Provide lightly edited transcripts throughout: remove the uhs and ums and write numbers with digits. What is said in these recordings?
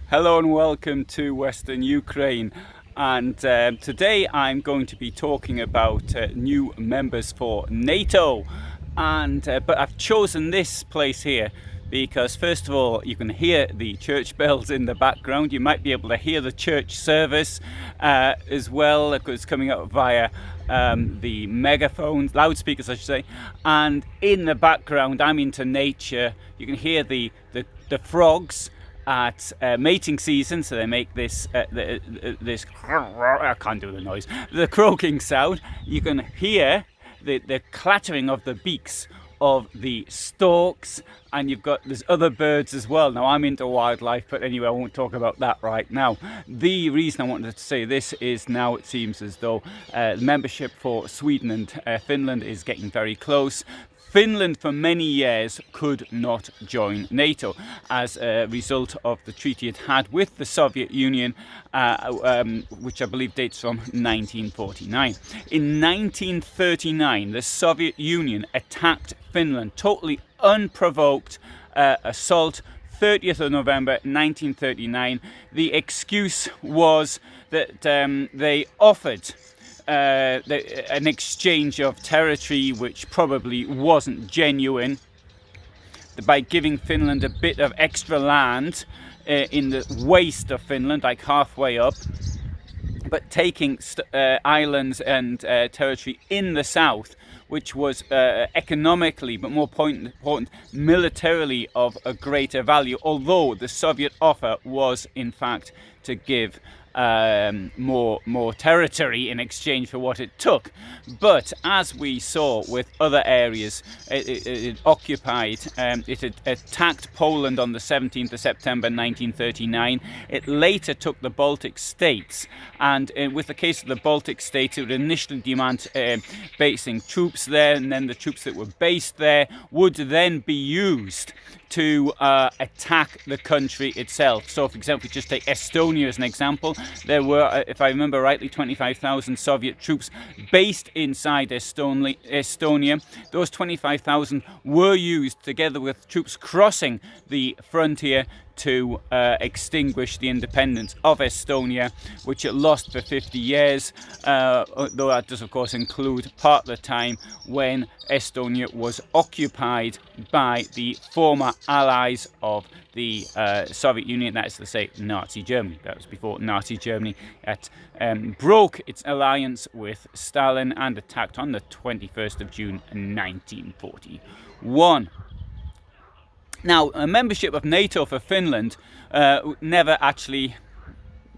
Hello and welcome to Western Ukraine, and today I'm going to be talking about new members for NATO, and but I've chosen this place here because first of all you can hear the church bells in the background. You might be able to hear the church service as well, because it's coming out via the megaphones, loudspeakers I should say, and in the background I'm into nature. You can hear the frogs at mating season, so they make this this I can't do the noise, the croaking sound. You can hear the clattering of the beaks of the storks, and there's other birds as well. Now I'm into wildlife, but anyway, I won't talk about that right now. The reason I wanted to say this is now it seems as though membership for Sweden and Finland is getting very close. Finland for many years could not join NATO as a result of the treaty it had with the Soviet Union, which I believe dates from 1949. In 1939, the Soviet Union attacked Finland, totally unprovoked assault, 30th of November 1939. The excuse was that they offered an exchange of territory which probably wasn't genuine, by giving Finland a bit of extra land in the waist of Finland, like halfway up, but taking islands and territory in the south, which was economically, but more important, militarily of a greater value, although the Soviet offer was in fact to give more territory in exchange for what it took. But as we saw with other areas, it occupied, it had attacked Poland on the 17th of September 1939. It later took the Baltic states, and with the case of the Baltic states, it would initially demand basing troops there, and then the troops that were based there would then be used to attack the country itself. So, for example, just take Estonia as an example. There were, if I remember rightly, 25,000 Soviet troops based inside Estonia. Those 25,000 were used together with troops crossing the frontier to extinguish the independence of Estonia, which it lost for 50 years, though that does of course include part of the time when Estonia was occupied by the former allies of the Soviet Union, that is to say Nazi Germany. That was before Nazi Germany broke its alliance with Stalin and attacked on the 21st of June 1941. Now, a membership of NATO for Finland never actually,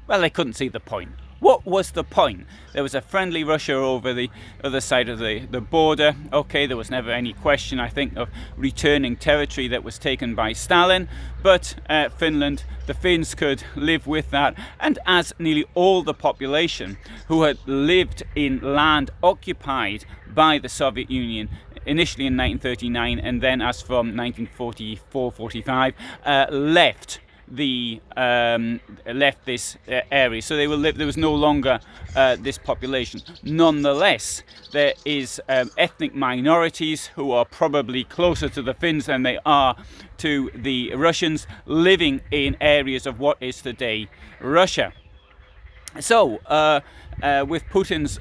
well, they couldn't see the point. What was the point? There was a friendly Russia over the other side of the border. Okay, there was never any question, I think, of returning territory that was taken by Stalin, but Finland, the Finns could live with that, and as nearly all the population who had lived in land occupied by the Soviet Union, initially in 1939 and then as from 1944-45, left this area, so there was no longer this population. Nonetheless, there is ethnic minorities who are probably closer to the Finns than they are to the Russians, living in areas of what is today Russia. So with Putin's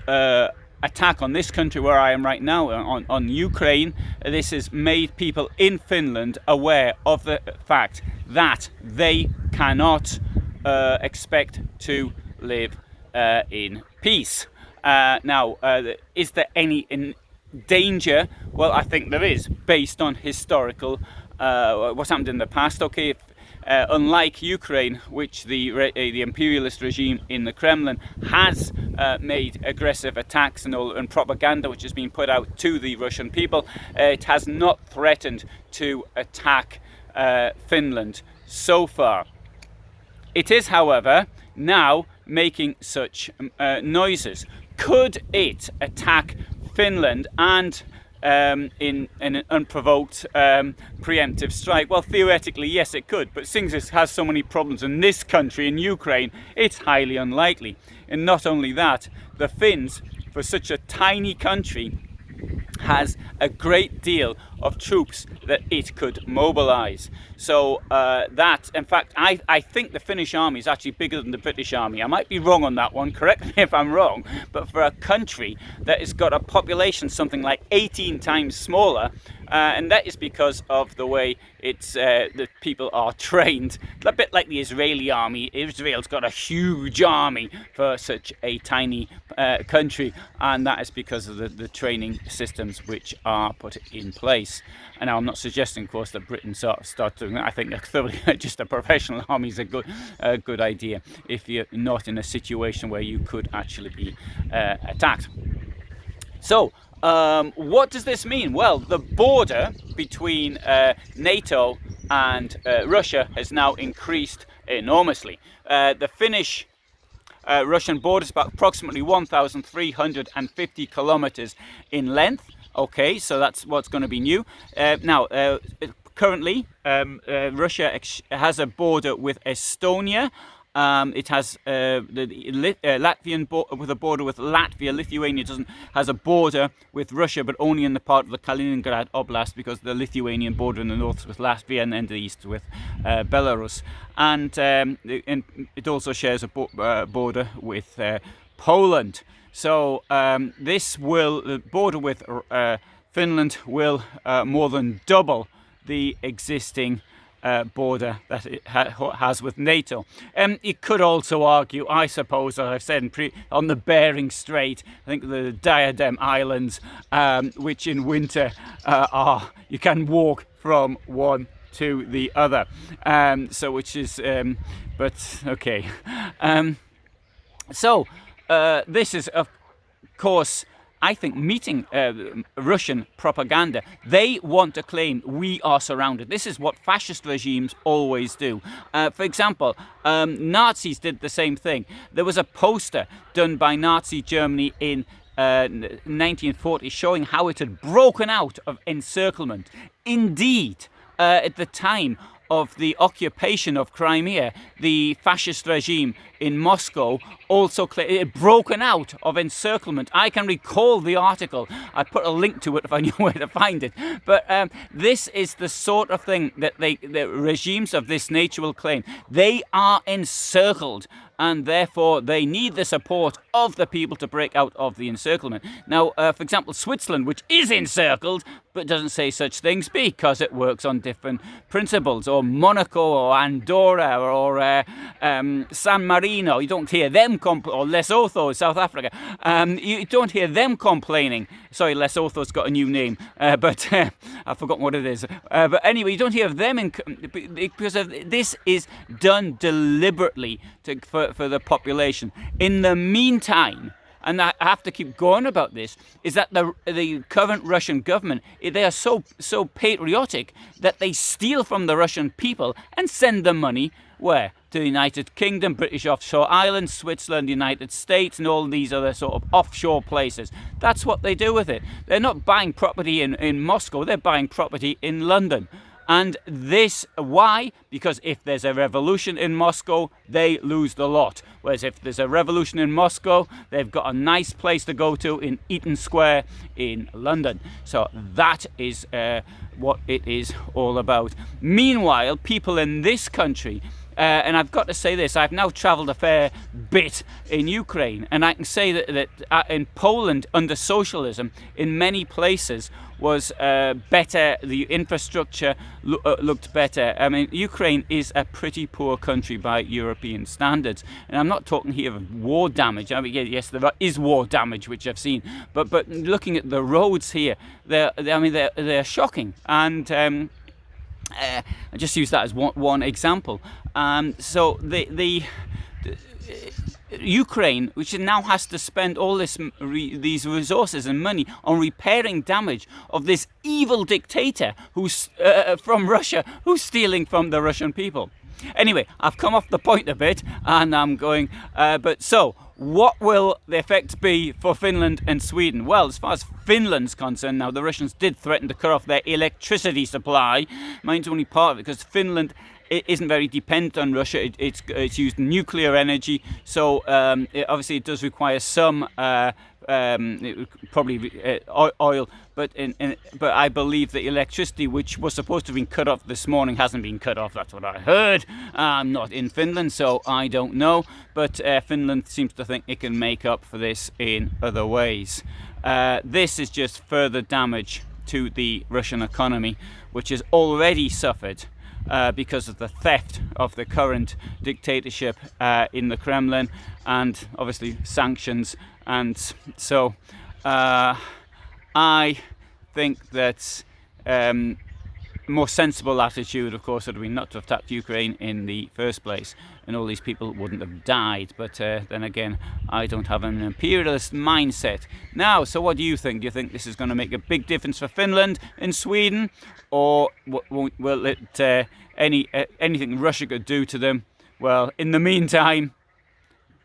attack on this country where I am right now, on Ukraine, this has made people in Finland aware of the fact that they cannot expect to live in peace. Now, is there any danger? Well, I think there is, based on historical what's happened in the past. Okay, unlike Ukraine, which the imperialist regime in the Kremlin has made aggressive attacks and propaganda which has been put out to the Russian people, it has not threatened to attack Finland so far. It is, however, now making such noises. Could it attack Finland and in an unprovoked preemptive strike? Well, theoretically, yes, it could, but since it has so many problems in this country, in Ukraine, it's highly unlikely. And not only that, the Finns, for such a tiny country, has a great deal of troops that it could mobilize. So that, in fact, I think the Finnish army is actually bigger than the British army. I might be wrong on that one, correct me if I'm wrong, but for a country that has got a population something like 18 times smaller, and that is because of the way the people are trained. A bit like the Israeli army. Israel's got a huge army for such a tiny country, and that is because of the training systems which are put in place. And now I'm not suggesting, of course, that Britain start doing that. I think just a professional army is a good idea if you're not in a situation where you could actually be attacked. So, what does this mean? Well, the border between NATO and Russia has now increased enormously. The Finnish Russian border is about approximately 1,350 kilometers in length. Okay, so that's what's going to be new. Now, currently, Russia has a border with Estonia. It has the Latvian with a border with Latvia. Lithuania has a border with Russia, but only in the part of the Kaliningrad Oblast, because the Lithuanian border in the north is with Latvia and in the east with Belarus. And it also shares a border with Poland. So the border with Finland will more than double the existing border that it has with NATO. You could also argue, I suppose, as I've said on the Bering Strait, I think the Diadem Islands, which in winter you can walk from one to the other. Which is, but okay. This is, of course, I think, meeting Russian propaganda. They want to claim we are surrounded. This is what fascist regimes always do. For example, Nazis did the same thing. There was a poster done by Nazi Germany in 1940 showing how it had broken out of encirclement. Indeed, at the time of the occupation of Crimea, the fascist regime in Moscow also broken out of encirclement. I can recall the article. I put a link to it if I knew where to find it. But this is the sort of thing that the regimes of this nature will claim. They are encircled, and therefore they need the support of the people to break out of the encirclement. Now, for example, Switzerland, which is encircled, but doesn't say such things because it works on different principles, or Monaco, or Andorra, or San Marino. You don't hear them or Lesotho, South Africa. You don't hear them complaining. Sorry, Lesotho's got a new name, but I've forgotten what it is. But anyway, you don't hear of them because this is done deliberately for the population. In the meantime, and I have to keep going about this, is that the current Russian government, they are so patriotic that they steal from the Russian people and send the money where? To the United Kingdom, British offshore islands, Switzerland, United States, and all these other sort of offshore places. That's what they do with it. They're not buying property in Moscow, they're buying property in London. And this, why? Because if there's a revolution in Moscow, they lose the lot. Whereas if there's a revolution in Moscow, they've got a nice place to go to in Eaton Square in London. So that is what it is all about. Meanwhile, people in this country, and I've got to say this, I've now travelled a fair bit in Ukraine, and I can say that in Poland, under socialism, in many places was better, the infrastructure looked better. I mean, Ukraine is a pretty poor country by European standards, and I'm not talking here of war damage. I mean, yes, there is war damage, which I've seen, but looking at the roads here, they're shocking, and I just use that as one example. So the Ukraine, which now has to spend all these resources and money on repairing damage of this evil dictator who's from Russia, who's stealing from the Russian people. Anyway, I've come off the point a bit, and I'm going. So, what will the effects be for Finland and Sweden? Well, as far as Finland's concerned, now the Russians did threaten to cut off their electricity supply. Mine's only part of it because Finland isn't very dependent on Russia. It's used nuclear energy, so obviously it does require some it would probably be, oil, but but I believe that electricity, which was supposed to have been cut off this morning, hasn't been cut off. That's what I heard. I'm not in Finland, so I don't know. But Finland seems to think it can make up for this in other ways. This is just further damage to the Russian economy, which has already suffered because of the theft of the current dictatorship in the Kremlin, and obviously sanctions. And so I think that more sensible attitude, of course, would have been not to have attacked Ukraine in the first place, and all these people wouldn't have died. But then again, I don't have an imperialist mindset. Now, so what do you think? Do you think this is going to make a big difference for Finland and Sweden, or will it anything Russia could do to them? Well, in the meantime,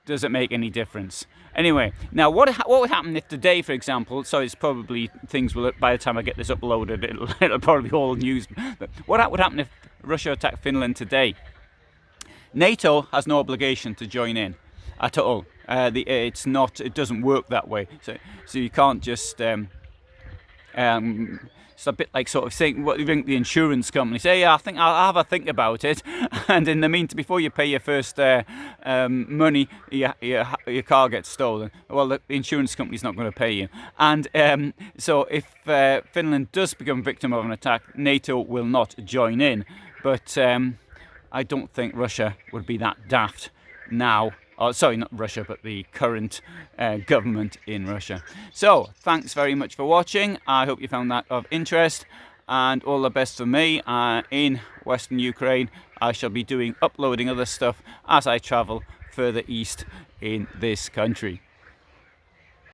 does it make any difference? Anyway, now what would happen if today, for example, so it's probably things will, by the time I get this uploaded, it'll probably be all news, but what would happen if Russia attacked Finland today? NATO has no obligation to join in at all. It doesn't work that way. So you can't just it's a bit like sort of saying what you think the insurance company say. Yeah, I think I'll have a think about it, and in the meantime, before you pay your first money, your car gets stolen. Well, the insurance company's not going to pay you, and so if Finland does become a victim of an attack, NATO will not join in. But I don't think Russia would be that daft now. Oh, sorry, not Russia, but the current government in Russia. So, thanks very much for watching. I hope you found that of interest, and all the best for me in Western Ukraine. I shall be uploading other stuff as I travel further east in this country.